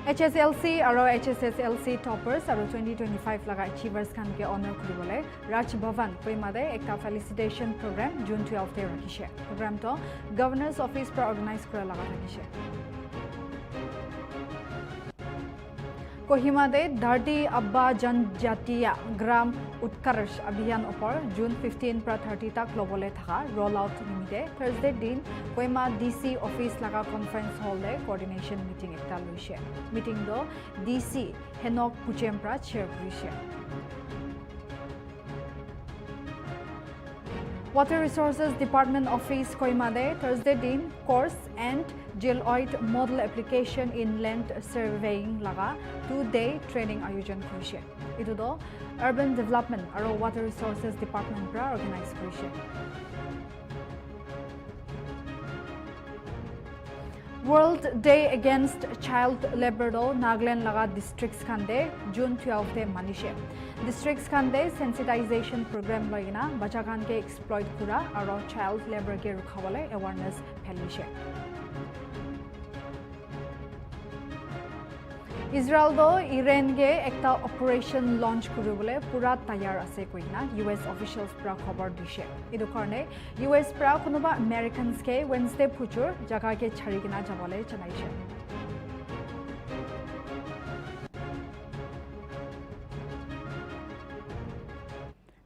HSLC aro HSSLC toppers aro 2025 laga achievers khan ke honor kuribole Raj Bhavan Koimade ekta felicitation program June 12 te rakhishe. Program to Governor's Office pra organize kora laga rakhishe. Kohimade Dharti Abba Janjatiya Gram Utkarsh Abhiyan Upor June 15 pra 30 tak lobole thaka rollout nimite Thursday din Kohima DC office laga conference hall le coordination meeting ekta loise. Meeting do DC Henok Puchem pra chair kurise. Water Resources Department Office Koimade Thursday din course and Geoloid model application in land surveying laga 2-day training ayojan kurise. Itu do Urban Development aro Water Resources Department pra organize kurise. World Day Against Child Labor do Nagaland laga districts khande June 12 te manishe. Districts khande sensitization program loina bacha khan ke exploit kura aro child labor ke rukhawale awareness phalishe. Israel do Iran ge ekta operation launch kuribole pura tayar ase koina US officials pra khobor dishe. Idu karne US pra kunuba Americans ke Wednesday phuchur jaga ke chhari kina jabole chanaise.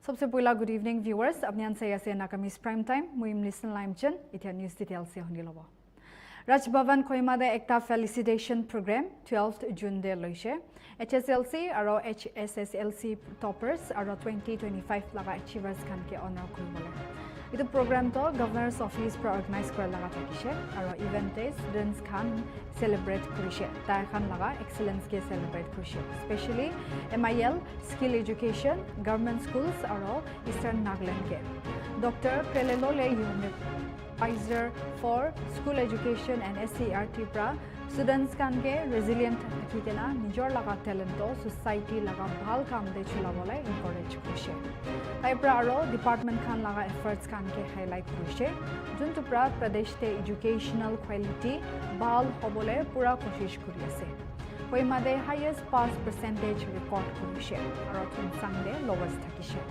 सबसे पहला good evening viewers अपने से ऐसे Nagamese prime time मुइम लिसन लाइम चन इथिया न्यूज़ डिटेल से होने लगा Raj Bhavan Koimade ekta felicitation program 12th June de loise HSLC aro HSSLC toppers aro 2025 laga achievers khan ke honor kuribole itu program to Governor's Office pra organize kora laga thakise aro event te students khan celebrate kurise tar khan laga excellence ke celebrate kurise especially MIL skill education government schools aro Eastern Nagaland ke Dr. Prelelo le advisor for school education and SCRT pra students kan ke resilient thikena nijor laga talent to society laga bhal kam de chulabole encourage kurise tai pra aro department khan laga efforts kan ke highlight kurise jun to pra pradesh te educational quality bhal hobole pura koshish kuri ase Koimade highest pass percentage record kurise aro Sangde lowest thakise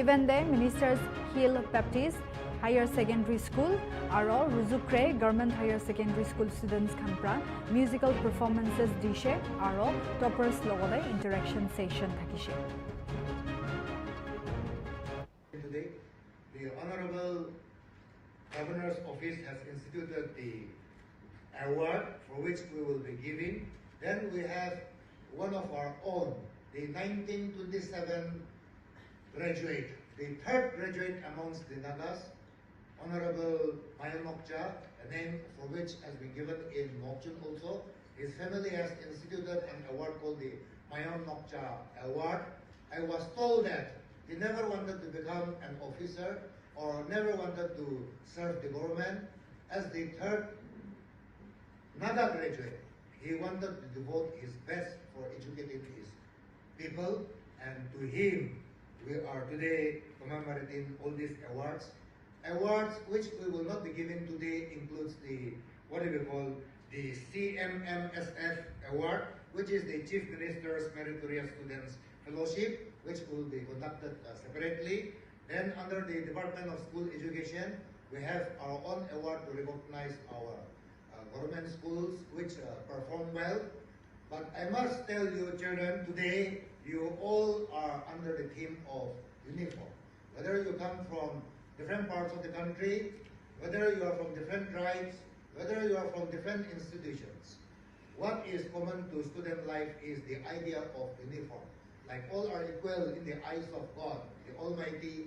even the ministers Hill Baptist Higher Secondary School aro Ruzukre Government Higher Secondary School students kanpra musical performances dishe aro toppers logode interaction session thakishe. Today, the Honorable Governor's Office has instituted the award for which we will be giving. Then we have one of our own, the 1927 graduate, the third graduate amongst the Nagas, Honorable Mayan Mokcha, a name for which has been given in Mokchun also. His family has instituted an award called the Mayan Mokcha Award. I was told that he never wanted to become an officer or never wanted to serve the government. As the third Naga graduate, he wanted to devote his best for educating his people, and to him we are today commemorating all these awards. Awards which we will not be giving today includes the, what do we call, the CMMSF award, which is the Chief Minister's Meritorious Students Fellowship, which will be conducted separately. Then under the Department of School Education, we have our own award to recognize our government schools which perform well. But I must tell you, children, today you all are under the theme of uniform. Whether you come from different parts of the country, whether you are from different tribes, whether you are from different institutions, what is common to student life is the idea of uniform. Like all are equal in the eyes of God, the Almighty.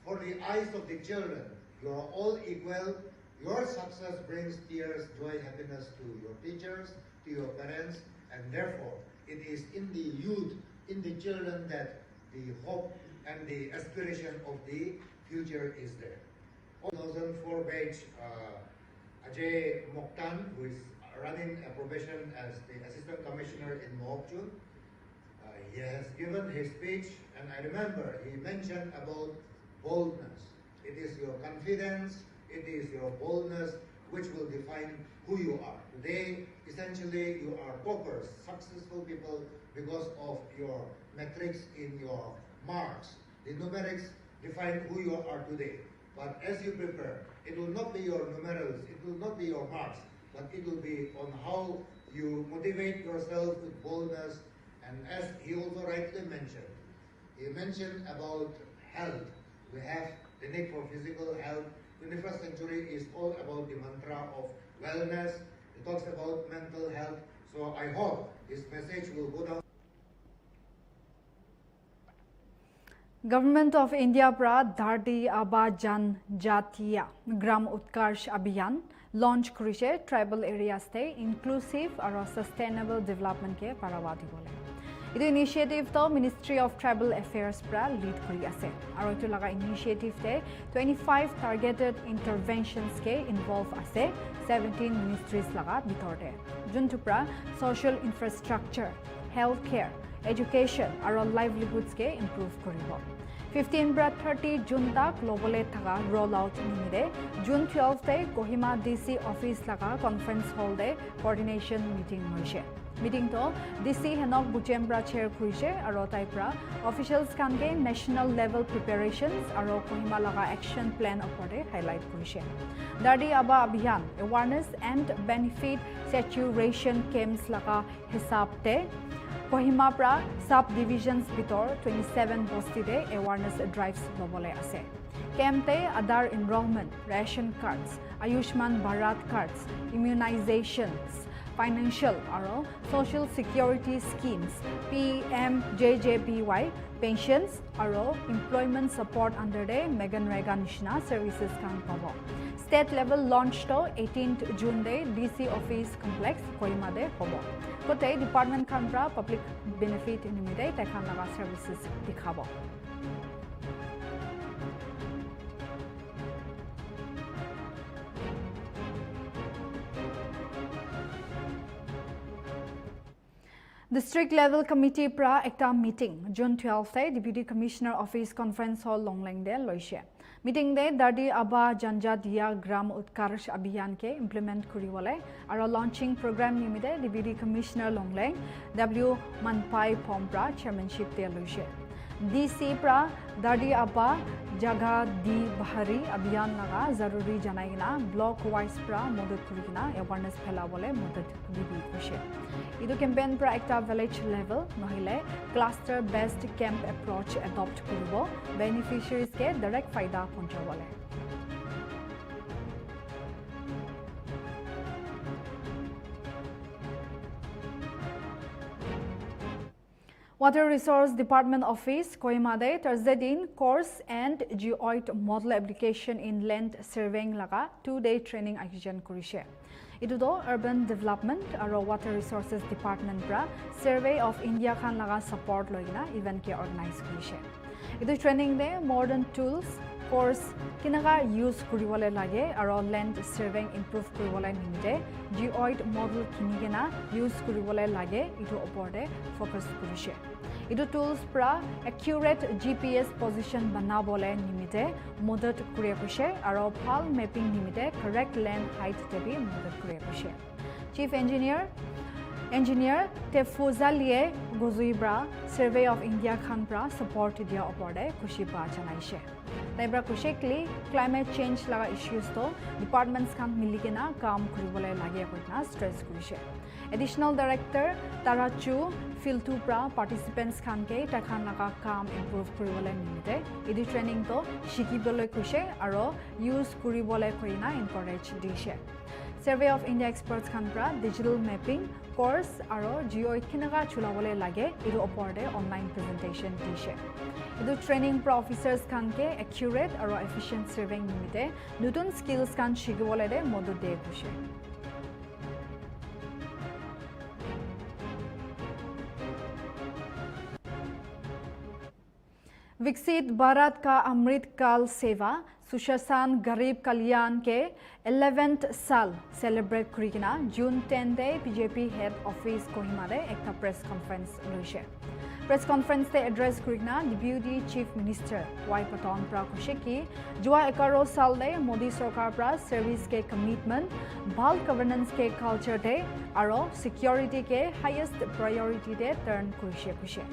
For the eyes of the children, you are all equal. Your success brings tears, joy, happiness to your teachers, to your parents, and therefore it is in the youth, in the children that the hope and the aspiration of the future is there. 2004 batch, Ajay Moktan, who is running a profession as the Assistant Commissioner in Mokchun, he has given his speech, and I remember he mentioned about boldness. It is your confidence, it is your boldness which will define who you are. Today, essentially, you are paupers, successful people because of your metrics in your marks. The numerics define who you are today. But as you prepare, it will not be your numerals, it will not be your marks, but it will be on how you motivate yourself with boldness. And as he also rightly mentioned, he mentioned about health. We have the need for physical health. 21st century is all about the mantra of wellness. It talks about mental health. So I hope this message will go down. Government of India pra Dharti Aba Jan Jatiya Gram Utkarsh Abhiyan launch kurise tribal areas te inclusive aro sustainable development ke parawadi bole. Idu initiative to Ministry of Tribal Affairs pra lead kuri ase. Aro itu laga initiative te 25 targeted interventions ke involve ase 17 ministries laga bitor te. Juntu pra social infrastructure, healthcare, education aro livelihoods ke improve koribo. 15 bra 30 June tak global thaga rollout nimide June 12 te Kohima DC office laga conference hall de coordination meeting hoise. Meeting to DC Henok Buchembra chair kurise aro tai pra officials kan ke national level preparations aro Kohima laga action plan opore highlight kurise. Dharti Aba Abhiyan awareness and benefit saturation camps laga hisab te Kohima pra sub-divisions bitor 27 bosti de awareness drives lobole ase. Camp te Aadhaar enrollment, ration cards, Ayushman Bharat cards, immunizations, financial aro social security schemes, PMJJBY, pensions aro employment support under the Meganrega Nishna services kan pabo. State level launch to 18th June de DC office complex Kohima de hobo. Kote department kan pra public benefit nimide tekhan laga services dikhabo. District level committee pra ekta meeting June 12 te Deputy Commissioner Office Conference Hall Longleng de loise. Meeting de Dharti Aba Janja Diya Gram Utkarsh Abhiyan ke implement kuriwale aro launching program nimide Deputy Commissioner Longleng W Manpai Pompra chairmanship de loise. DC pra Dharti Aba Jaga Di Bahari Abhiyan laga zaruri janaigina block wise pra modad kurigina awareness phelabole modad dibi hoise. Idu campaign pra ekta village level nohile cluster based camp approach adopt kuribo beneficiaries ke direct faida ponchabole. Water Resource Department Office Kohima de Thursday din course and geoid model application in land surveying laga 2-day training ayojan kurise. Itu do Urban Development aro Water Resources Department pra Survey of India khan laga support loina event ke organize kurise. Itu training de modern tools course kinaga use kuriwale lage aro land surveying improve kuriwale nimide geoid model kinigena use kuriwale lage itu oporde focus kurise. Itu tools pra accurate GPS position banabole nimite modad kure kushe aro phal mapping nimite correct land height tebi modad kure kushe. Chief Engineer Tefuzalie Gozuibra Survey of India khan pra support dia oporde kushi pa janaise. Taibra kushekli climate change laga issues to departments khan miligena kaam kuribole lage koina stress kurise. Additional Director Tarachu Filtupra participants khan ke takhan laga kaam improve kuribole nimite idi training to shikibole kushe aro use kuribole koina encourage dishe. Survey of India experts khan pra digital mapping course aro geoid kinaga chulabole lage idu oporde online presentation dishe. Idu training pro officers khan ke accurate aro efficient surveying nimite nutun skills khan shikibole de modu de kushe. विकसित भारत का अमृत काल सेवा सुशासन गरीब कल्याण के 11th साल celebrate करिकिना जून 10 दे बीजेपी हेड ऑफिस कोहिमा दे एक प्रेस कॉन्फ्रेंस लुइसे प्रेस कॉन्फ्रेंस दे एड्रेस करिकिना deputy chief minister Y Patton प्रा खुशे की जुआ 11 साल दे मोदी सरकार प्रा सर्विस के कमिटमेंट बाल गवर्नेंस के कल्चर दे आरो सिक्योरिटी के हाईएस्ट प्रायोरिटी दे टर्न खुशे खुशे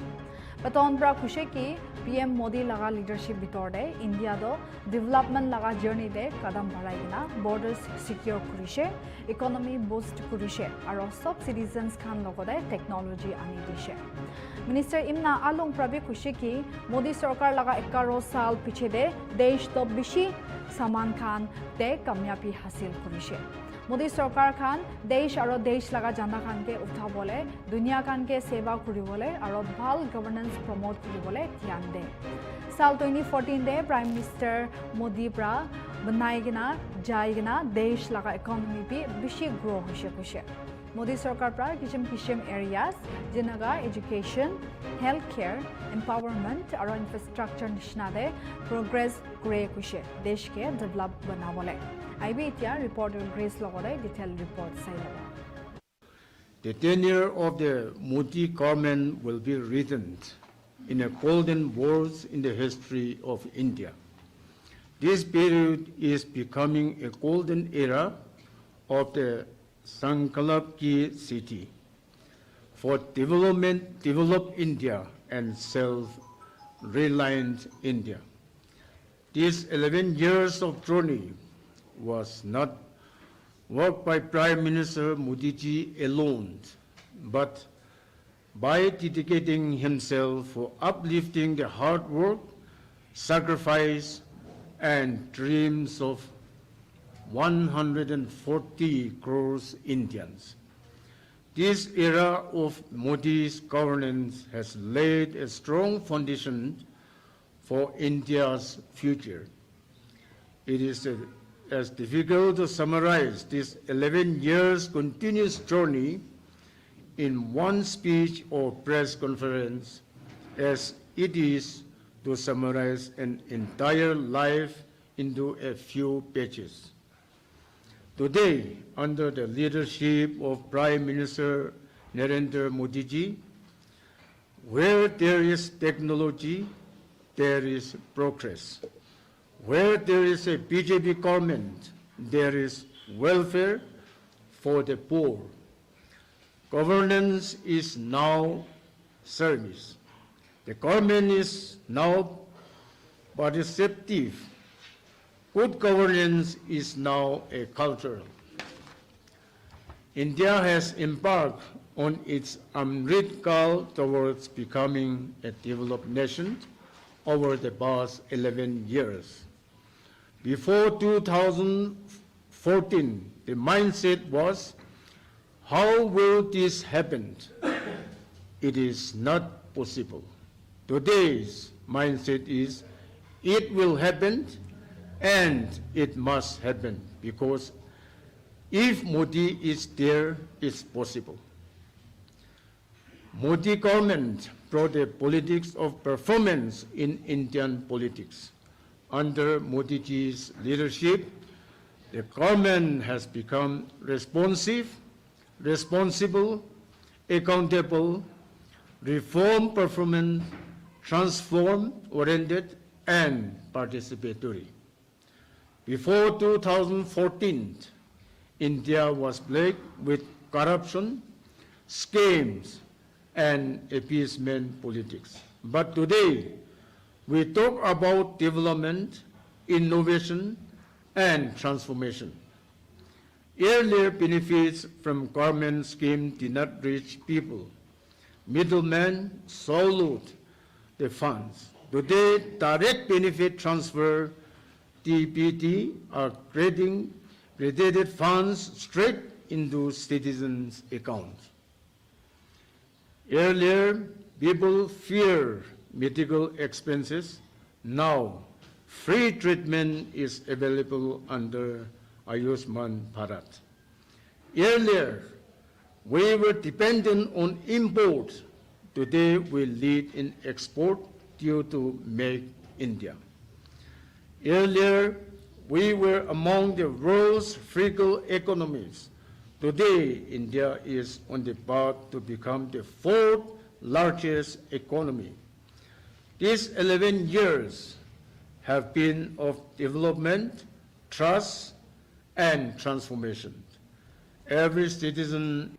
पटौन प्रा खुशे की पीएम मोदी लगा लीडरशिप बितोर दे इंडिया दो डेवलपमेंट लगा जर्नी दे कदम बढ़ाइना बॉर्डर्स सिक्योर करिसे इकोनॉमी बूस्ट करिसे आरो सब सिटीजन्स खान लगोदे टेक्नोलॉजी आनी दिसे मिनिस्टर इमना आलोंग प्रबे खुशे की मोदी सरकार लगा 11 साल पीछे दे देश तो बिशी सामान खान दे कामयाबी हासिल करिसे मोदी सरकार खान देश और देश लगा जाना खान के उठा बोले दुनिया खान के सेवा करी बोले और भाल गवर्नेंस प्रमोट करी बोले ध्यान दे साल 2014 दे प्राइम मिनिस्टर मोदी प्रा बनाइगिना जाइगिना देश लगा इकोनॉमी भी बिशी ग्रो होशे खुशे मोदी सरकार प्रा किसिम एरियाज जिनगा एजुकेशन हेल्थ केयर एम्पावरमेंट और इंफ्रास्ट्रक्चर निशना दे प्रोग्रेस करे खुशे देश के डेवलप बना बोले IB इतिया reporter Grace Logore detailed report sailaba. The tenure of the Modi government will be written in a golden words in the history of India. This period is becoming a golden era of the Sankalp city for developed India and self-reliant India. These 11 years of journey was not work by Prime Minister Modi ji alone, but by dedicating himself for uplifting the hard work, sacrifice, and dreams of 140 crores Indians. This era of Modi's governance has laid a strong foundation for India's future. It is as difficult to summarize this 11 years continuous journey in one speech or press conference as it is to summarize an entire life into a few pages. Today, under the leadership of Prime Minister Narendra Modi ji, where there is technology, there is progress. Where there is a BJP government, there is welfare for the poor. Governance is now service. The government is now participative. Good governance is now a culture. India has embarked on its Amrit Kal towards becoming a developed nation over the past 11 years. Before 2014, the mindset was, how will this happen? It is not possible. Today's mindset is, it will happen and it must happen because if Modi is there, it's possible. Modi government brought a politics of performance in Indian politics. Under Modi ji's leadership, the government has become responsive, responsible, accountable, reform performance, transform-oriented, and participatory. Before 2014, India was plagued with corruption, schemes, and appeasement politics. But today, we talk about development, innovation, and transformation. Earlier benefits from government schemes did not reach people. Middlemen swallowed the funds. Today, direct benefit transfer, DBT, are credited funds straight into citizens' accounts. Earlier, people fear medical expenses. Now, free treatment is available under Ayushman Bharat. Earlier, we were dependent on imports. Today, we lead in export due to Make India. Earlier, We were among the world's frugal economies. Today, India is on the path to become the fourth largest economy. These 11 years have been of development, trust, and transformation. Every citizen.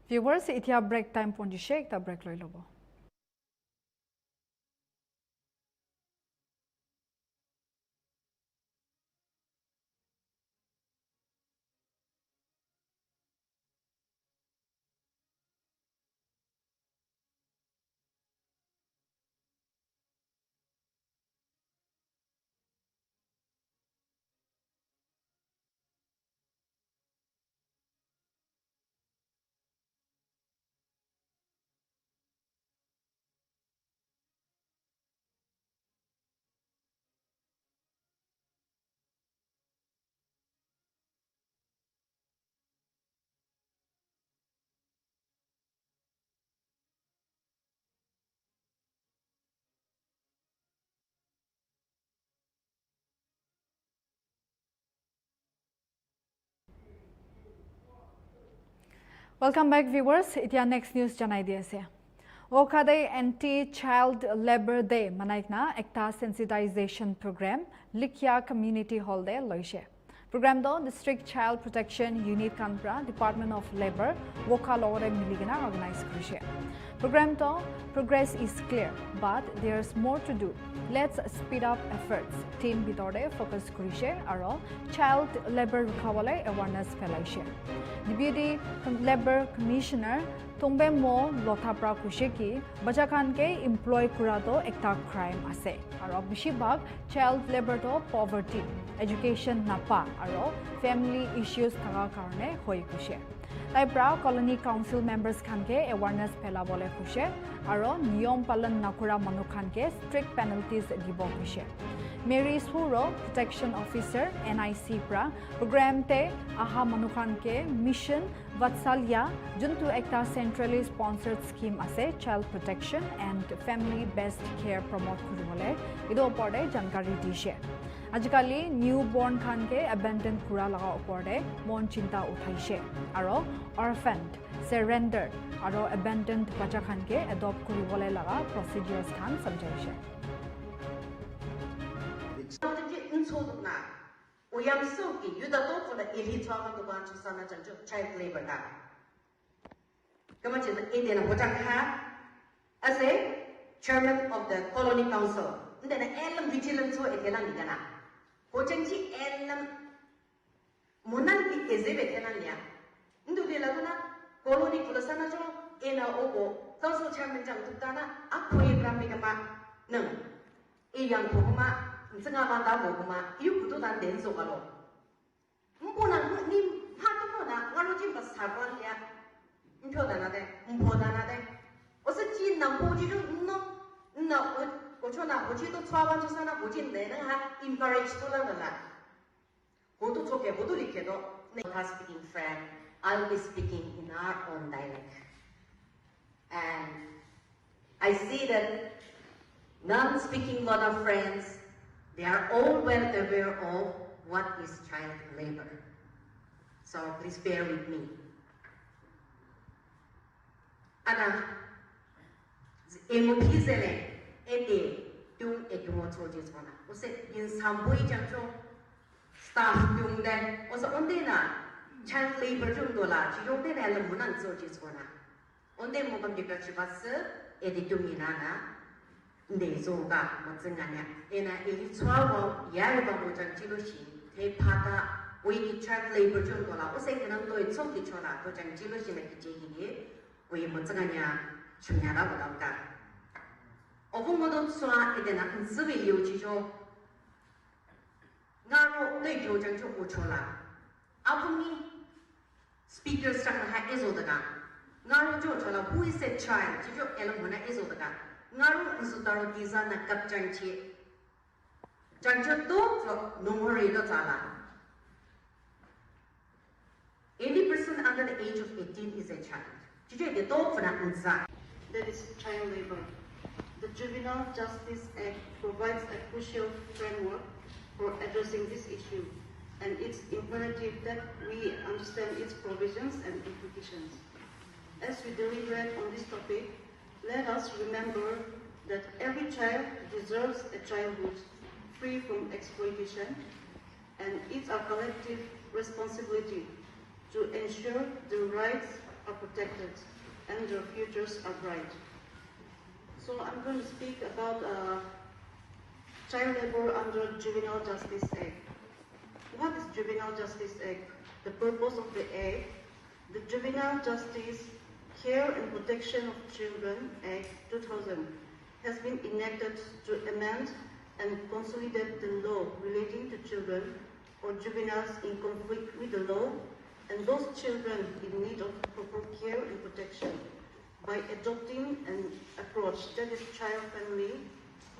Viewers, itia break time ponji shake ta break loi lobo. Welcome back, viewers. Itia next news janai di ase. Okade Anti-Child Labor Day manaikna ekta sensitization program Likya Community Hall de loise. Program do District Child Protection Unit Kanpra Department of Labor Woka lore miligina organize krise. Program to progress is clear, but there's more to do. Let's speed up efforts. Team bitorde focus krise aro child labor rukawale awareness phelaise. Deputy Labor Commissioner Tongbe Mo Lothapra Kusheki Bajakan ke employ kurado ekta crime ase. Aro bishibag child labor to poverty, education napa aro family issues thaga karone hoi kushe. Taipra colony council members khanke awareness phelabole kushe aro niyom palan nakura manu khanke strict penalties dibo kushe. Mary Suro, Protection Officer, NIC pra, program te aha manukhan ke mission Vatsalya, juntu ekta centrally sponsored scheme ase child protection and family based care promote kuribole ido oporde jankari dishe. Ajikali newborn khan ke abandoned kura laga oporde mon chinta uthaise aro orphaned, surrendered aro abandoned bacha khan ke adopt kuribole laga procedures khan samjaise. Child labor as a chairman of the colony council, then elam vigilance so etelanigana. Coachanchi elam monanti ezebetenalia. Into the laguna, colony Kulasanajo, Ena Ogo, council chairman Jamtana, Apoy Ramigama, no, a young Puma, Sangabanda Boguma, you put on Denso Galo. Mpona nim Hatamona, Narojim Sabalia, Mpodanade, Mpodanade. Also, Chin Nampoji no, Ochona, Ochito, Twavan, Sana, Ochin, then encouraged to learn that. Go to Toke, Bodurikedo, her speaking friend, I'll be speaking in our own dialect. And I see that non-speaking lot of friends, they are all well aware of what is child labor. So please bear with me. Anna, emopizele, ede, dung ekumotoljes wana. Ose in sambui jamcho, staff dung den, ose onde na child labor dung dola, chiyong den elam munan soljes wana. Onde mokam dikachibas, ede dunginana. Nezoga Matsanganya ena Elitzwabo Yaraba Mojanjiloshi, Te Pata, we child labor jungola, or say Nando in Soki Chola, Mojanjiloshi Makiji, we Matsanganya Chunyara Wadaka. Ovomodo Swa Edena and Sivi Yochijo Naro Lejo Janjo Uchola. Avumi speaker Sanga Ezodaga. Naro Jochola, who is a child, Jijo Elamona Ezodaga. Naru Sutaro Giza Nakap Janchi Janchato Numerido Tala. Any person under the age of 18 is a child. That is child labor. the Juvenile Justice Act provides a crucial framework for addressing this issue, and it's imperative that we understand its provisions and implications. As we deliberate on this topic, let us remember that every child deserves a childhood free from exploitation, and it's our collective responsibility to ensure their rights are protected and their futures are bright. So I'm going to speak about child labor under Juvenile Justice Act. What is Juvenile Justice Act? The purpose of the Act, the Juvenile Justice, Care and Protection of Children Act 2000 has been enacted to amend and consolidate the law relating to children or juveniles in conflict with the law and those children in need of proper care and protection by adopting an approach that is child-friendly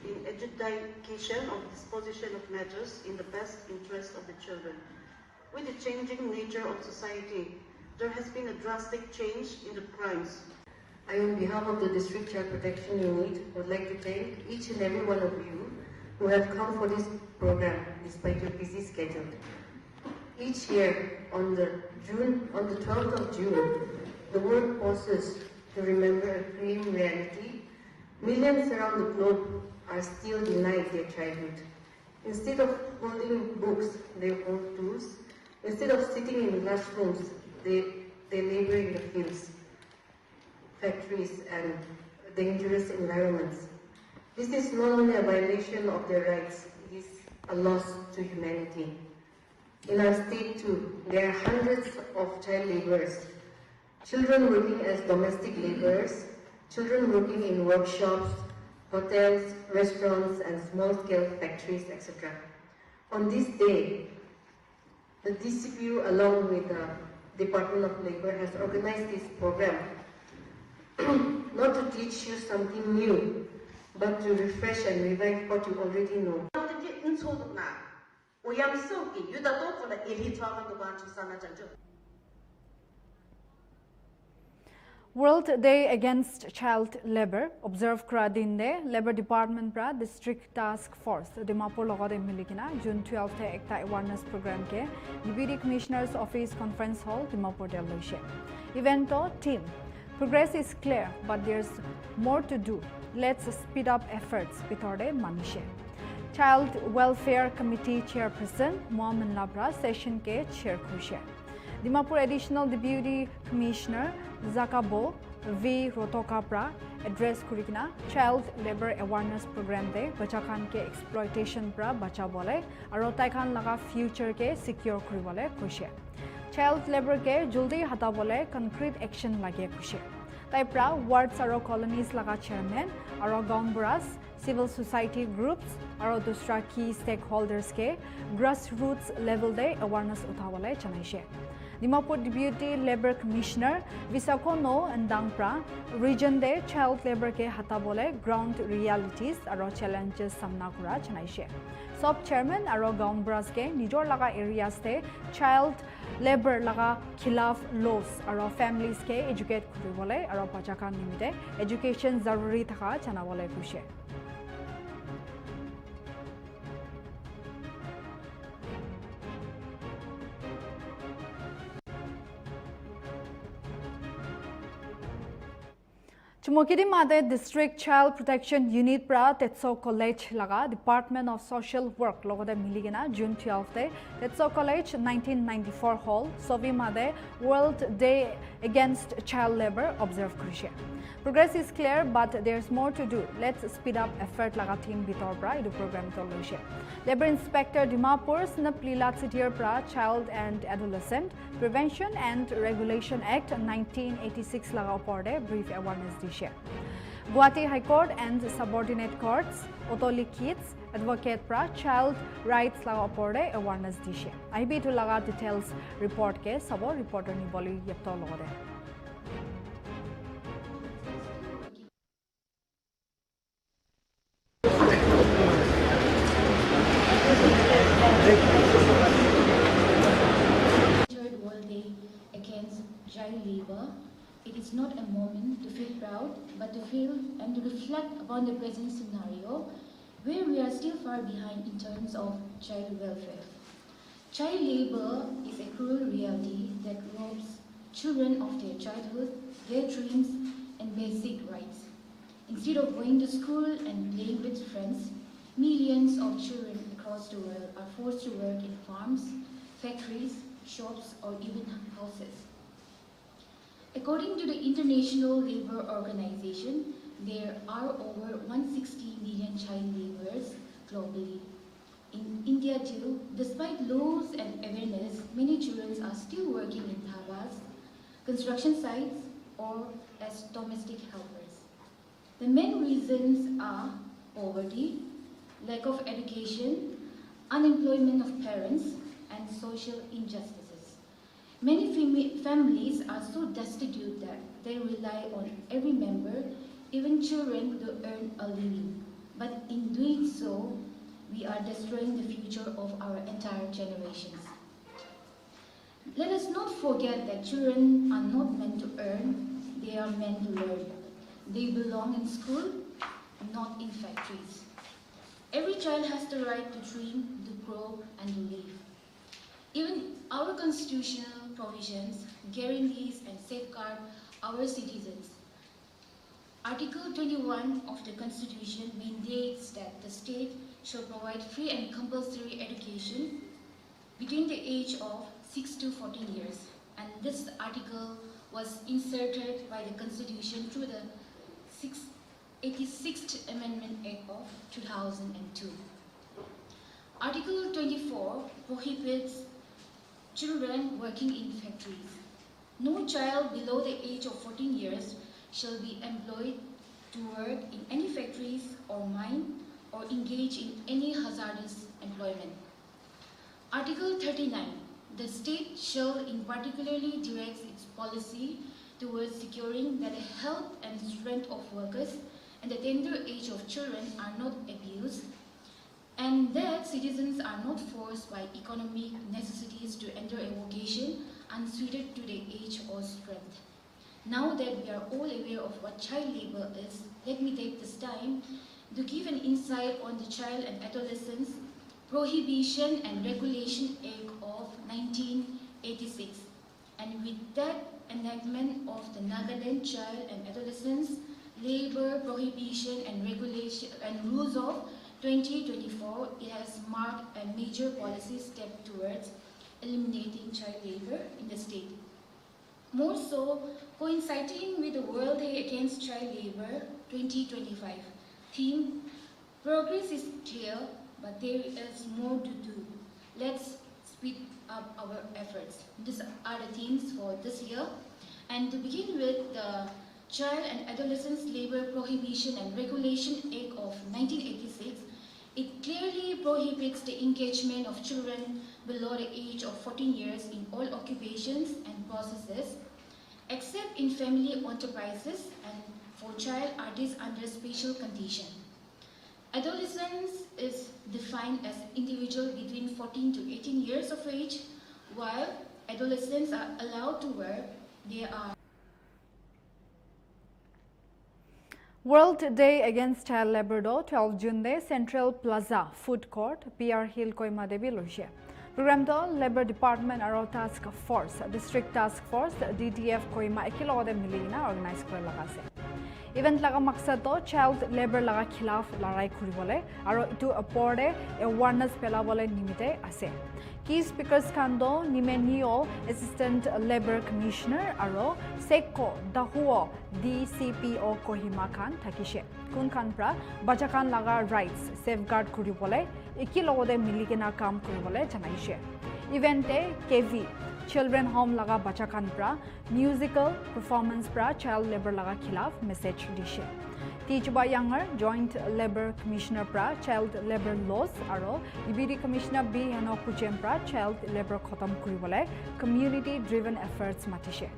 in adjudication of disposition of matters in the best interest of the children. With the changing nature of society, there has been a drastic change in the crimes. I, on behalf of the District Child Protection Unit, would like to thank each and every one of you who have come for this program despite your busy schedule. Each year, on the 12th of June, the world pauses to remember a grim reality. Millions around the globe are still denied their childhood. Instead of holding books, they hold tools. Instead of sitting in classrooms, they labor in the fields, factories, and dangerous environments. This is not only a violation of their rights, it is a loss to humanity. In our state too, there are hundreds of child laborers, children working as domestic laborers, children working in workshops, hotels, restaurants, and small-scale factories, etc. On this day, the DCPU, along with the Department of Labor, has organized this program not to teach you something new, but to refresh and revive what you already know. World Day Against Child Labor observe kra din de Labor Department pra District Task Force Dimapur logode milikina June 12 the ekta awareness program ke Deputy Commissioner's Office Conference Hall Dimapur de loise. Event to team progress is clear, but there's more to do. Let's speed up efforts bitorde manishe. Child Welfare Committee Chairperson Mohamed Labra session ke chair khushe. Dimapur Additional Deputy Commissioner Zakabo V. Rotokapra address kurikina Child Labor Awareness Program de bacha khan ke exploitation pra bacha bole aro tai khan laga future ke secure kuribole kushe. Child labor ke juldi hata bole concrete action lage kushe. Tai pra wards aro colonies laga chairman aro gaunburas civil society groups aro dusra key stakeholders ke grassroots level de awareness uthawale chanaishe. Dimapur Deputy Labor Commissioner Visakono and Dangpra region de child labor ke hatabole ground realities aro challenges samna kura chanaishe. Sub chairman aro gaunbras ke nijor laga areas te child labor laga khilaf laws aro families ke educate kuribole aro pachakan nimite education zaruri thaka chanawole kushe. Chumokidi Made District Child Protection Unit pra Tetso College laga Department of Social Work logode miligena June 12 te Tetso College 1994 Hall Sovi Made World Day Against Child Labor observe krishe. Progress is clear, but there's more to do. Let's speed up effort laga team bitor pra idu program to loishe. Labor Inspector Dimapur Snap Lilat Sitir pra Child and Adolescent Prevention and Regulation Act 1986 laga oporde brief awareness dishe. Guwahati High Court and subordinate courts Otoli Kids Advocate pra Child Rights laga oporde awareness dishe. IB to laga details report ke sabo reporter ni boli yepto logode. World Day Against Child Labor it is not a moment to feel proud, but to feel and to reflect upon the present scenario where we are still far behind in terms of child welfare. Child labor is a cruel reality that robs children of their childhood, their dreams, and basic rights. Instead of going to school and playing with friends, millions of children across the world are forced to work in farms, factories, shops, or even houses. According to the International Labour Organization, there are over 160 million child laborers globally. In India too, despite laws and awareness, many children are still working in dhabas, construction sites, or as domestic helpers. The main reasons are poverty, lack of education, unemployment of parents, and social injustices. Many families are so destitute that they rely on every member, even children, to earn a living. But in doing so, we are destroying the future of our entire generations. Let us not forget that children are not meant to earn, they are meant to learn. They belong in school, not in factories. Every child has the right to dream, to grow, and to live. Even our constitutional provisions guarantees and safeguard our citizens. Article 21 of the Constitution mandates that the state shall provide free and compulsory education between the age of 6 to 14 years. And this article was inserted by the Constitution through the 86th Amendment Act of 2002. Article 24 prohibits children working in factories. No child below the age of 14 years shall be employed to work in any factories or mine or engage in any hazardous employment. Article 39. The state shall in particularly direct its policy towards securing that the health and strength of workers and the tender age of children are not abused, and that citizens are not forced by economic necessities to enter a vocation unsuited to their age or strength. Now that we are all aware of what child labor is, let me take this time to give an insight on the Child and Adolescents Prohibition and Regulation Act of 1986. And with that enactment of the Nagaland Child and Adolescents Labor Prohibition and Regulation and Rules of 2024, it has marked a major policy step towards eliminating child labor in the state. More so, coinciding with the World Day Against Child Labor 2025 theme, progress is clear, but there is more to do. Let's speed up our efforts. These are the themes for this year. And to begin with, the Child and Adolescents Labor Prohibition and Regulation Act of 1986, it clearly prohibits the engagement of children below the age of 14 years in all occupations and processes, except in family enterprises and for child artists under special condition. Adolescence is defined as individuals between 14 to 18 years of age. While adolescents are allowed to work, they are World Day Against Child Labor Do 12 June Day Central Plaza Food Court PR Hill Koima Devi Loishe. Program Do Labor Department Aro Task Force District Task Force DTF Koima Ekilo de Milina organize kore lagase. Event laga maksad to child labor laga khilaf larai khuribole aro itu aporde awareness pelabole nimite ase. Key speakers kando Nimenio Assistant Labor Commissioner aro Seko Dahuo DCPO Kohima Khan thakishe. Kun Khan pra bajakan laga rights safeguard kuribole ekilogode miligena kam kuribole janaishe. Evente KV Children Home laga bajakan pra musical performance pra child labor laga khilaf message dishe. Tijuba Younger Joint Labor Commissioner pra Child Labor Laws aro EBD Commissioner B Heno Kuchem pra Child Labor Khotam kuribole community driven efforts matishe.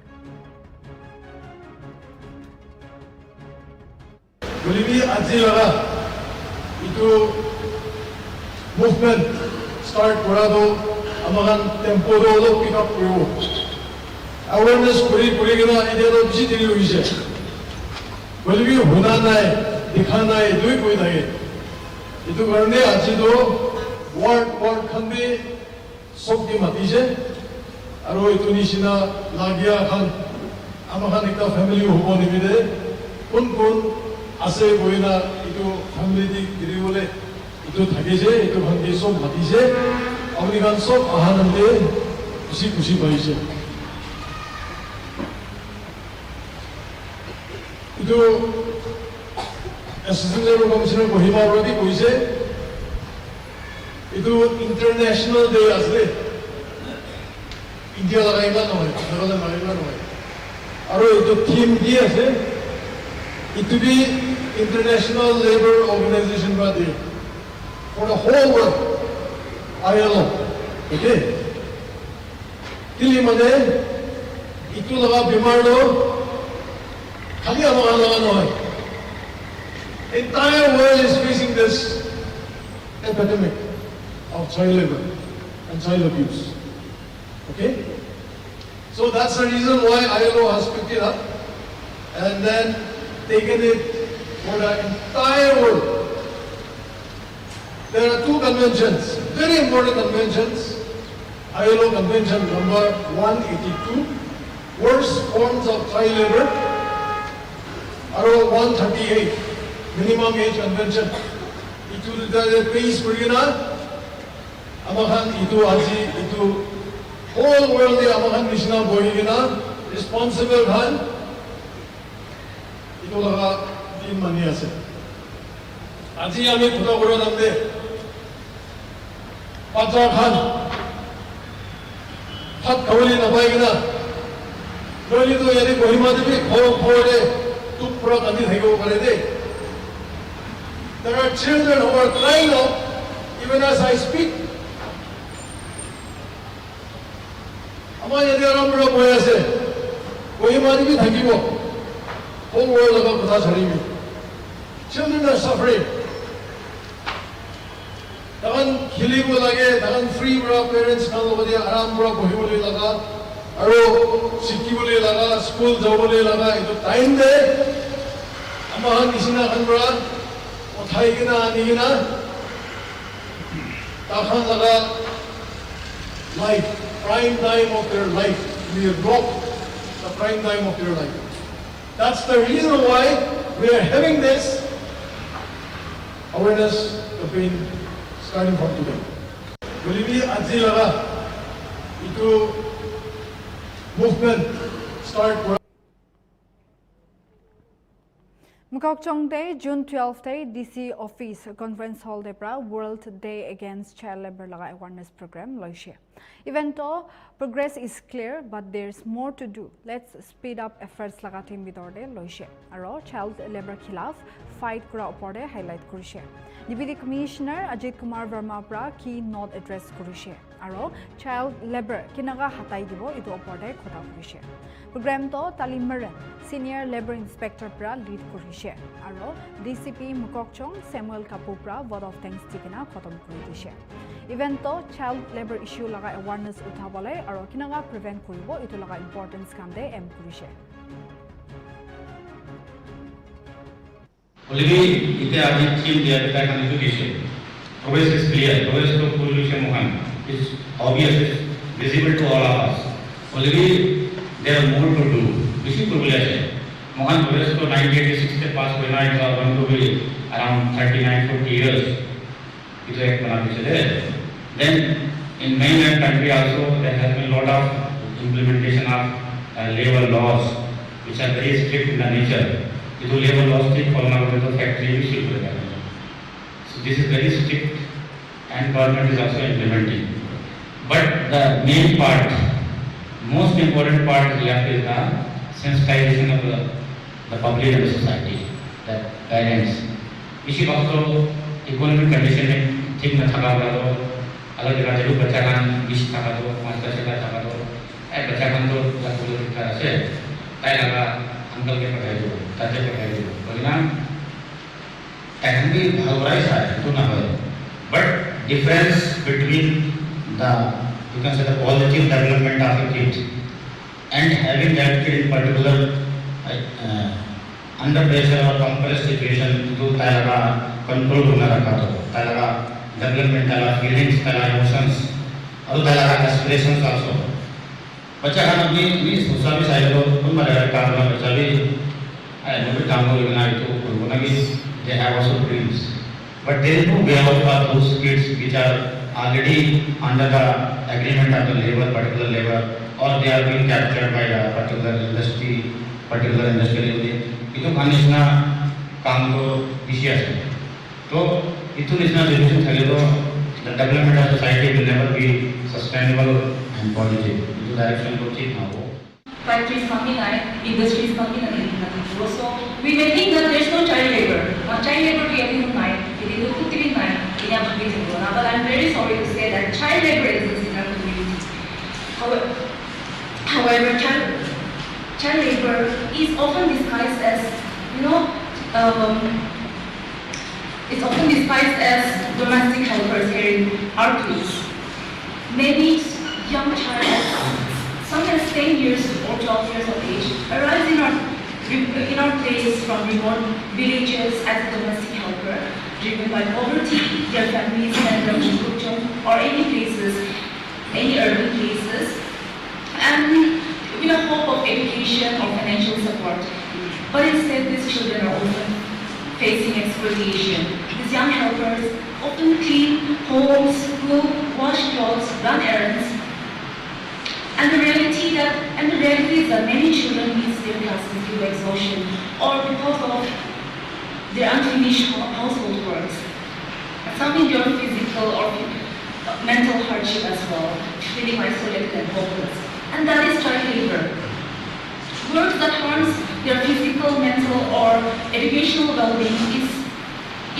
Bolivia Azilaga itu movement start kurado amagan tempo do pick up kuru awareness kuri gina ide to bisi dili hoise bolibi huna nai dikha nai dui koi thake itu karone aji to word khande sob ki matise aro itu nisina lagia khan amahan ekta family hobo nimide kun ase goina itu family di giribole itu thakise itu bhangi sob matise apni khan sob ahanande खुशी पाइছে ಇದು assistant level commissioner Kohima already কৈছে ಇದು international day আছে India লাগাইবা নহয় নহলে মাৰিবা নহয় আৰু এইটো theme কি আছে it be international labor organization বা day for the whole world ILO okay Kili mane itu laga bimar lo khali amahan laga noy entire world is facing this epidemic of child labor and child abuse okay so that's the reason why ILO has picked it up and then taken it for the entire world there are two conventions very important conventions ILO Convention number 182, worst forms of child labor, aro 138, minimum age convention. Itu the pace bergina, amahan itu aji itu whole world di amahan misna bohigina responsible khan itu laga din mani ase. Aji ami khuda koro namde, Pacha Khan. Hat kawali na baigina doli to yadi Kohima debi khore tupra kandi thaigo kare de there are children who are crying out even as I speak ama yadi aramra boya ase Kohima debi thakibo whole world laga kotha chharibi children are suffering Dagan khilibo lage, dagan free bra parents kan logadi aram bra bohibole laga, aro sikkibole laga, school jabole laga, itu time de, amahan isina kan bra, othai kina ani kina, takhan laga life, prime time of their life, we have dropped the prime time of their life. That's the reason why we are having this awareness campaign. Starting from today. Bolibi aji laga itu movement start. Mukokchong Day, June 12 Day, DC Office Conference Hall Debra World Day Against Child Labor laga awareness program loishe. Event progress is clear, but there's more to do. Let's speed up efforts laga team bidorde loishe. Aro child labor khilaf fight kura opore highlight kurishe. Deputy Commissioner Ajit Kumar Verma pra keynote address kurishe. Aro child labor kinaga hatai dibo itu opore khota kurishe. Program to Talimaran Senior Labor Inspector pra lead kurishe. Aro DCP Mukokchong Samuel Kapupra vote of thanks tikina khotom kuri dishe. Event to child labor issue laga awareness uthabole aro kinaga prevent kuribo itu laga importance kande em kurishe. Already, ite aji team dia attack on education. Progress is clear. Progress to pollution mohan is obvious, is visible to all of us. Already, there are more to do. Bisi population. Mohan progress to 1986 se pass hoina is going to be around 39-40 years. It is ek bana chale. Then in mainland country also there has been a lot of implementation of labor laws which are very strict in the nature. Itu labor laws take follow up with the factory issue. So this is very strict and government is also implementing. But the main part, most important part left is the sensitization of the public and the society, the parents. Issue also economic condition ठीक न थका दो अलग जगह जरूर बच्चा कान 20 थका दो 5-10 थका दो बच्चा कान तो लगभग तरह से ताई लगा अंकल के पढ़ाई दो चाचा के पढ़ाई दो परिणाम एकेडमी भागवराई सा तो ना हो but difference between the you can say the positive development of a kid and having that kid in particular under pressure or compressed situation itu talaga control होना रखा तो talaga development talaga feelings talaga emotions और talaga aspirations also बच्चा kan अपनी सोचा भी side को उन मदर काम करना बच्चा भी नोबल काम को लेना itu उन्होंने भी they have also dreams but there is no way out for those kids which are already under the agreement of the labor particular labor or they are being captured by a particular industrial unit itu kan isna काम को विषय है तो itu isna solution thale to the development of society will never be sustainable and positive itu direction को ठीक ना हो factories coming and industries coming and so we may think that there is no child labor child labor we have in mind it is put in mind in our community but I'm very sorry to say that child labor exists in our community however child labor is often disguised as it's often disguised as domestic helpers here in our place. Many young child, sometimes 10 years or 12 years of age, arrives in our place from remote villages as a domestic helper, driven by poverty, their families send them to Kuchum or any places, any urban places, and with a hope of education or financial support. But instead, these children are often facing exploitation. These young helpers often clean homes, cook, wash clothes, run errands. And the reality is that many children miss their classes due to exhaustion or because of their unfinished household works. Some endure physical or mental hardship as well, feeling isolated and hopeless. And that is child labor. Work that harms their physical, mental, or educational well-being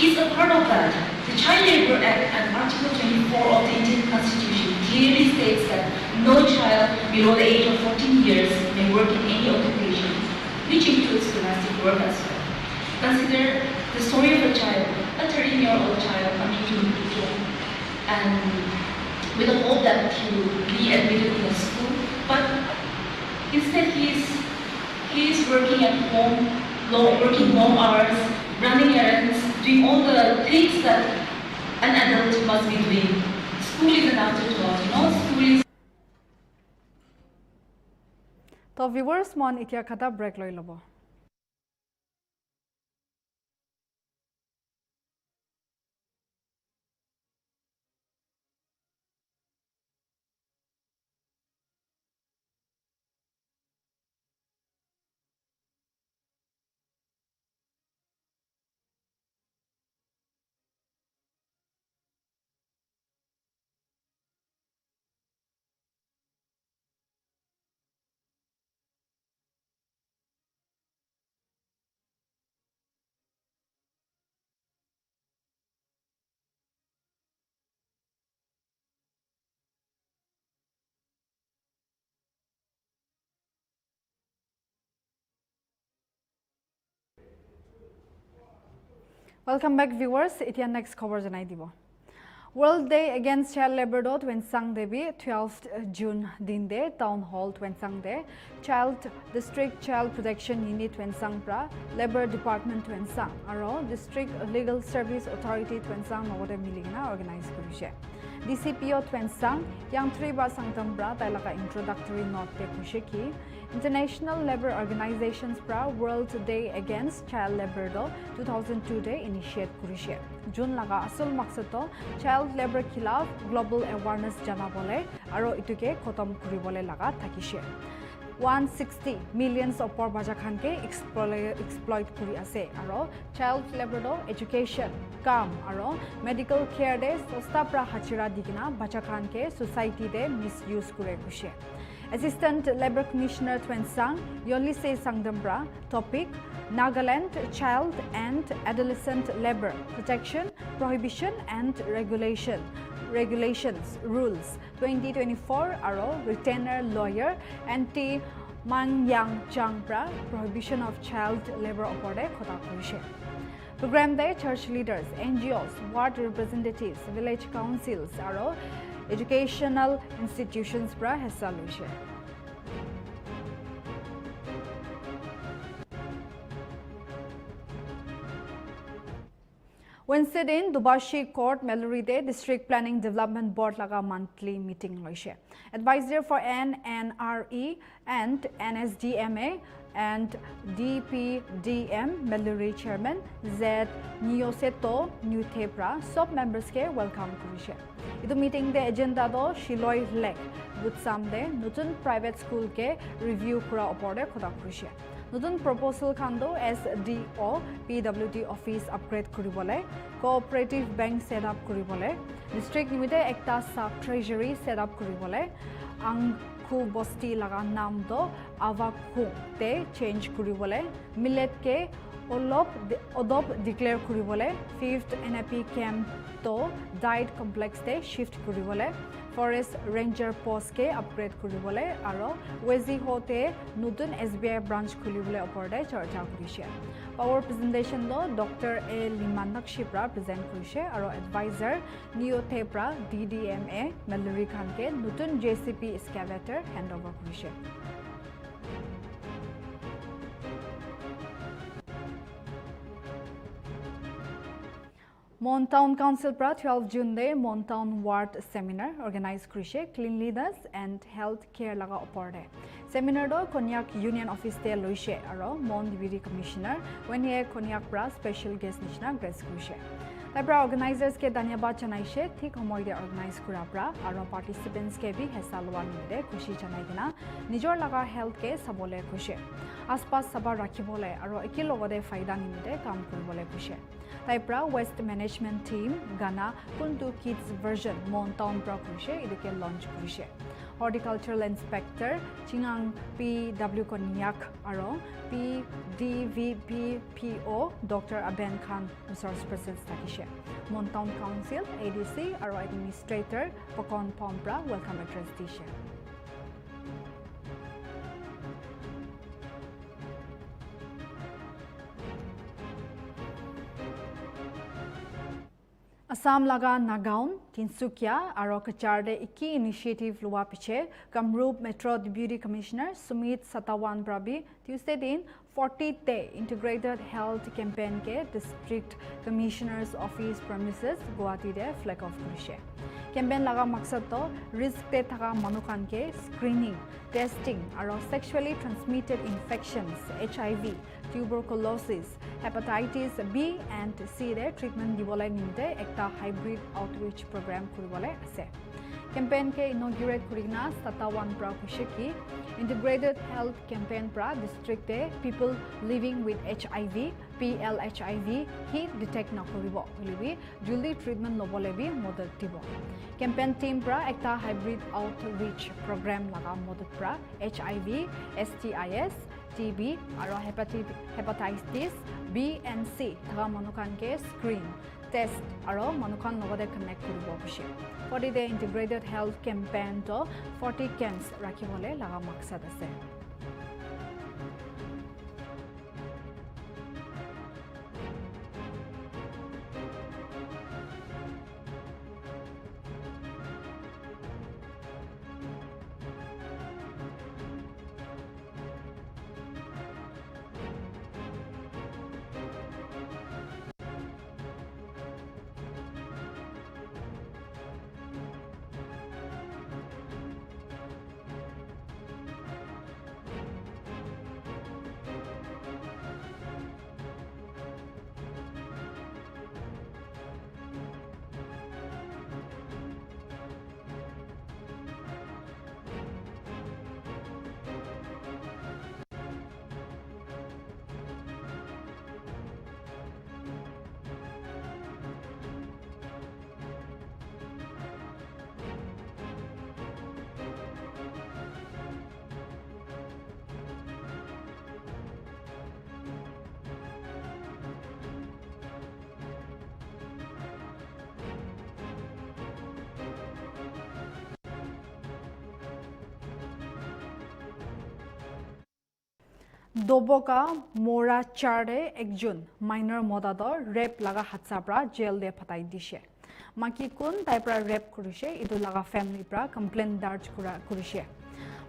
is a part of that. The Child Labor Act and Article 24 of the Indian Constitution clearly states that no child below the age of 14 years may work in any occupation, which includes domestic work as well. Consider the story of a child, a 13-year-old child coming to India and with the hope that he will be admitted in a school, but instead he is working at home, working long hours, running errands, doing all the things that an adult must be doing. School is an afterthought, school is... So viewers, mon itia khata break loi lobo. Welcome back viewers. Itia next cover janai dibo. World Day Against Child Labor dot Wensang Devi 12th June din de Town Hall Wensang de Child District Child Protection Unit Wensang pra Labor Department Wensang aro District Legal Service Authority Wensang nogode miligna organize kurise. DCPO Wensang yang 3 bar sangtam pra tailaka introductory note te kusheki International Labor Organizations pra World Day Against Child Labor do 2002 day initiate kurise. June laga asul maksud to child labor khilaf global awareness janabole aro ituke khotom kuribole laga thakise. 160 millions of por baja khan ke exploit kuri ase aro child labor do education kam aro medical care de sosta pra hachira digina bacha khan ke society de misuse kure kushe. Assistant Labor Commissioner Twensang Yolise Sangdambra topic Nagaland Child and Adolescent Labor Protection, Prohibition and Regulations Rules 2024 aro retainer lawyer anti Mangyang Changpra Prohibition of Child Labor opode khota kurise. Program day church leaders, NGOs, ward representatives, village councils aro educational institutions pra hessa luise. Wednesday din Dubashi Court Meluride District Planning Development Board laga monthly meeting loise. Advisor for NNRE and NSDMA and DPDM Meluri Chairman Z Nioseto Nutepra sub members ke welcome kurishe. Idu meeting the agenda do Shiloi Lek Butsam de Nutun private school ke review kura oporde khoda kurishe. Nutun proposal khando SDO PWD office upgrade kuribole, cooperative bank set up kuribole, district limited ekta sub treasury set up kuribole, Angku Bosti laga naam do Avaku te change kuribole, millet ke odop declare kuribole, 5th NAP camp to died complex te shift kuribole, forest ranger post ke upgrade kuribole aro wezi hote nutun SBI branch khulibole oporde charcha kurishe. Power presentation do Dr. A Limanakshipra present kurishe aro advisor Niothepra DDMA Meluri Khan ke nutun JCP excavator handover kurishe. Mon Town Council pra 12 June de Mon Town Ward Seminar organized kurishe cleanliness and health care laga oporde. Seminar do Konyak Union Office te loishe aro Mon Deputy Commissioner when he Konyak pra special guest nishna grace kurishe. Taipra organizers ke dhanyabad janaishe thik homoy de organize kura pra aro participants ke bhi hissa lowa nimide khushi janai kina nijor laga health ke sabole khushe. Aspas sabar rakhibole aro ekil logode faida nimide kam kuribole khushe. Taipra West Management Team Ghana Kuntu Kids version Mon Town pra khushe iduke launch kurishe. Horticultural Inspector Chingang PW Konyak aro PDVPPO Dr. Aben Khan resource person stakishe. Mon Town Council ADC aro Administrator Pokon Pompra welcome address dishe. Assam laga Nagaon, Tinsukia, aro Kacharde Iki initiative luwa piche, Kamrup Metro Deputy Commissioner Sumit Satawan Brabi, Tuesday din 40th day integrated health campaign ke district commissioner's office premises Guwahati de flag off kurishe. Campaign laga maksad to risk te thaka manukan ke screening, testing, aro sexually transmitted infections, HIV, tuberculosis, hepatitis B and C de treatment dibole nimite ekta hybrid outreach program kuribole ase. Campaign ke inaugurate kurina Satawan pra kushiki integrated health campaign pra district de people living with HIV, PLHIV he detect na kuribo holibi juli treatment lobole bi model dibo. Campaign team pra ekta hybrid outreach program laga model pra HIV, STIs, TB aro hepatitis B and C thaga manukan ke screen test aro manukan logode connect kuribo bishi. 40 day integrated health campaign to 40 camps rakhibole laga maksad ase. Doboka Mora Charde Ekjun minor modador rape laga hatsabra jail de phatai dishe. Maki kun taipra rape kurishe idu laga family pra complaint darj kurishe.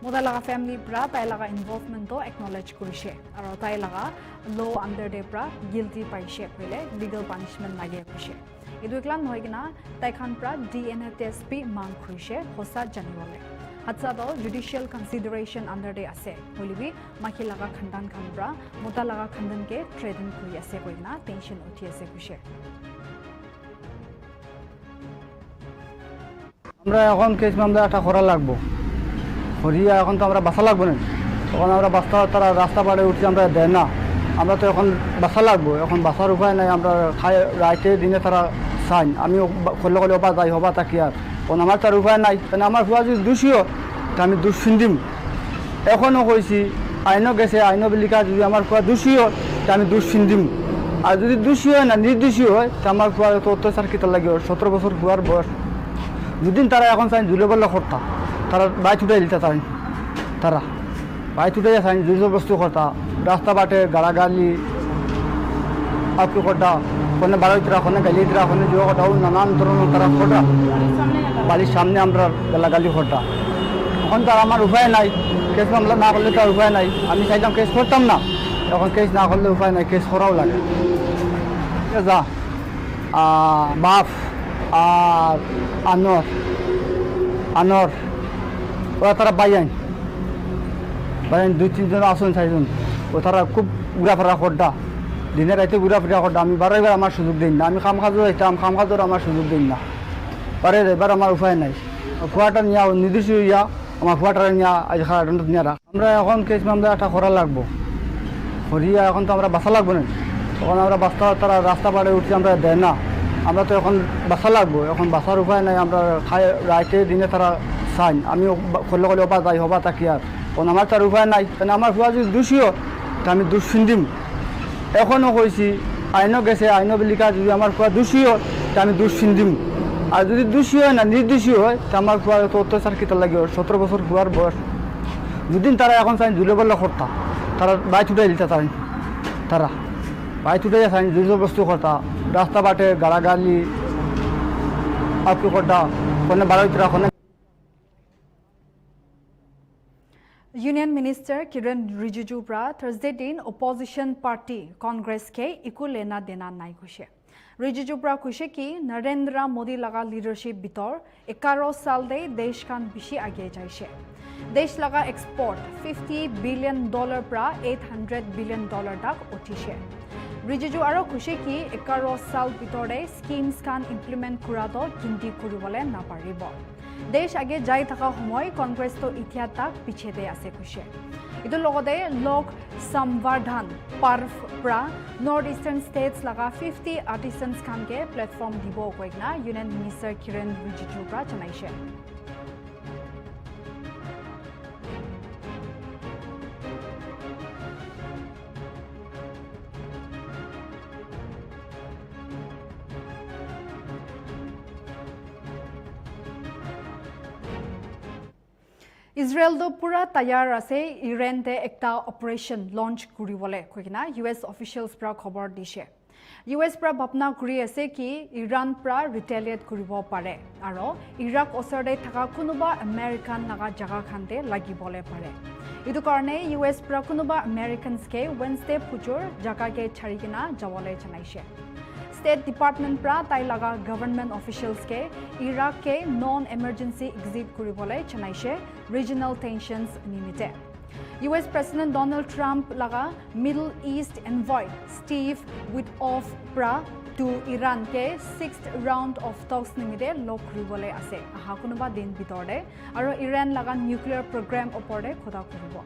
Modalaga family pra tai laga involvement to acknowledge kurise aro tai laga law under de pra guilty paise koile legal punishment lage kurise edu eklan hoi gina tai khan pra DNA test bi mang kurise hosa janibole hatsa do judicial consideration under de ase holibi maki laga khandan khan pra modalaga khandan ke trading kuri ase koina tension uthi ase kurise আমরা এখন case মামলা একটা করা লাগবো করিয়া এখন তো আমরা বাসা লাগবো না তখন আমরা বাসা তারা রাস্তা পাড়ে উঠছি আমরা দেয় না আমরা তো এখন বাসা লাগবো এখন বাসার উপায় নাই আমরা খাই রাইতে দিনে তারা চাইন আমি করলে করলে অবা যাই হবা তাকি আর কারণ আমার তার উপায় নাই কারণ আমার হুয়া যদি দোষীও তা আমি দোষ ফিন্দিম এখনও কইছি আইনও গেছে আইনও বিলিকা যদি আমার হুয়া দোষীও তা আমি দোষ ফিন্দিম আর যদি দোষী হয় না নির্দোষী হয় তা আমার হুয়া তো অত্যাচার কিতা লাগে 17 বছর হুয়ার বয়স দুদিন তারা এখন চাই জুলে বললে করতা তারা বাই ছুটে দিতে চাই তারা বাই ছুটে চাই জুজো বস্তু করতা রাস্তা বাটে গাড়াগাড়ি আপনি করতা কোনে বাড়িতরা কোনে গালিতরা কোনে জুয়ো করতা নানান ধরনের তারা করতা বাড়ির সামনে আমরা গালাগালি করতা এখন তার আমার উপায় নাই কেস মামলা না করলে তার উপায় নাই আমি চাইলাম কেস করতাম না এখন কেস না করলে উপায় নাই কেস করাও লাগে যা বাপ আর আনর ওরা তারা বাইন 2-3 জন আসুন 4 জন ও তারা খুব ঘোরাফেরা করতা দিনে রাইতে ঘোরাফেরা করতা আমি বারবার আমার সুযোগ দিন না আমি কাম কাজ হইতাম কাম কাজের আমার সুযোগ দিন না পারে এবার আমার উপায় নাই ফুয়াটা নিয়ে নির্দিষ্ট ইয়া আমার ফুয়াটা নিয়ে আজ খারাপ নিয়ে আমরা এখন কেস মামলা একটা করা লাগবো করিয়া এখন তো আমরা বাসা লাগবো না তখন আমরা বাসা তারা রাস্তা পাড়ে উঠছি আমরা দেয় না আমরা তো এখন বাসা লাগবো এখন বাসার উপায় নাই আমরা খাই রাইতে দিনে তারা চাইন আমি করলে করলে অবা যাই হবা তাকি আর কারণ আমার তার উপায় নাই কারণ আমার হুয়া যদি দোষীও তা আমি দোষ ফিন্দিম এখনও কইছি আইনও গেছে আইনও বিলিকা যদি আমার হুয়া দোষীও তা আমি দোষ ফিন্দিম আর যদি দোষী হয় না নির্দোষী হয় তা আমার হুয়া তো অত্যাচার কিতা লাগে 17 বছর হুয়ার বয়স দুদিন তারা এখন চাই জুলে বললে করতা তারা বাই ছুটে দিতে চাই তারা বাই ছুটে চাই জুজো বস্তু করতা রাস্তা বাটে গাড়াগাড়ি আপনি করতা কোনে বাড়িতরা কোনে Union Minister Kiren Rijiju pra Thursday din opposition party Congress ke iku lena dena nai kushe Rijiju pra kushe ki Narendra Modi laga leadership bitor 11 sal de desh kan bishi age jaise desh laga export $50 billion pra $800 billion dak utishe Rijiju aro kushe ki 11 sal bitor de schemes kan implement kura to kinti kuribole na paribo দেশ আগে যাই থাকা সময় কংগ্রেস তো ইতিয়া তাক পিছেতে আছে কুছে ইটো লগতে লোক সম্বৰ্ধন পাৰ্ভ প্ৰা নৰ্থ ইষ্টাৰ্ণ ষ্টেটছ লগা 50 আৰ্টিসানছ খানকে প্লেটফৰ্ম দিব কইনা ইউনিয়ন মিনিষ্টাৰ কিৰণ ৰিজিজু প্ৰা জনাইছে Israel do pura tayar ase Iran te ekta operation launch kuribole koina US officials pra khobor dishe US pra bapna kuri ase ki Iran pra retaliate kuribo pare aro Iraq osorde thaka kunuba American naga jaga khante lagibole pare idu karone US pra kunuba Americans ke Wednesday pujur jaga ke charikina jawale janaishe State Department pra tai laga government officials ke Iraq ke non-emergency exit kuribole chanaishe regional tensions nimite. US President Donald Trump laga Middle East envoy Steve Witkoff pra to Iran ke 6th round of talks nimite lok kuribole ase. Aha kunuba din bitorde aro Iran laga nuclear program oporde khoda kuribo.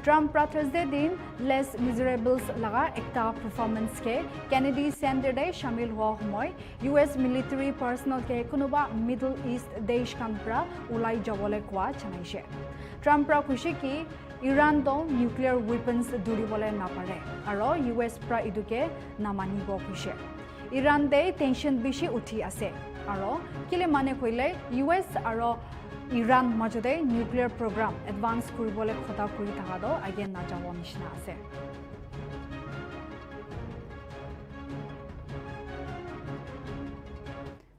Trump pra Thursday din less miserables laga ekta performance ke Kennedy Center de shamil hua homoy US military personnel ke kunuba Middle East desh kan pra ulai jawole kwa chanaishe Trump pra khushi ki Iran to nuclear weapons duribole na pare aro US pra iduke namanibo khushi Iran de tension bishi uthi ase aro kile mane koile US aro Iran majode nuclear program advance kuribole khota kuri thaka do again na jawo nishna ase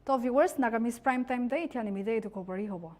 to viewers Nagamese Primetime de ithani mide etu kobori hobo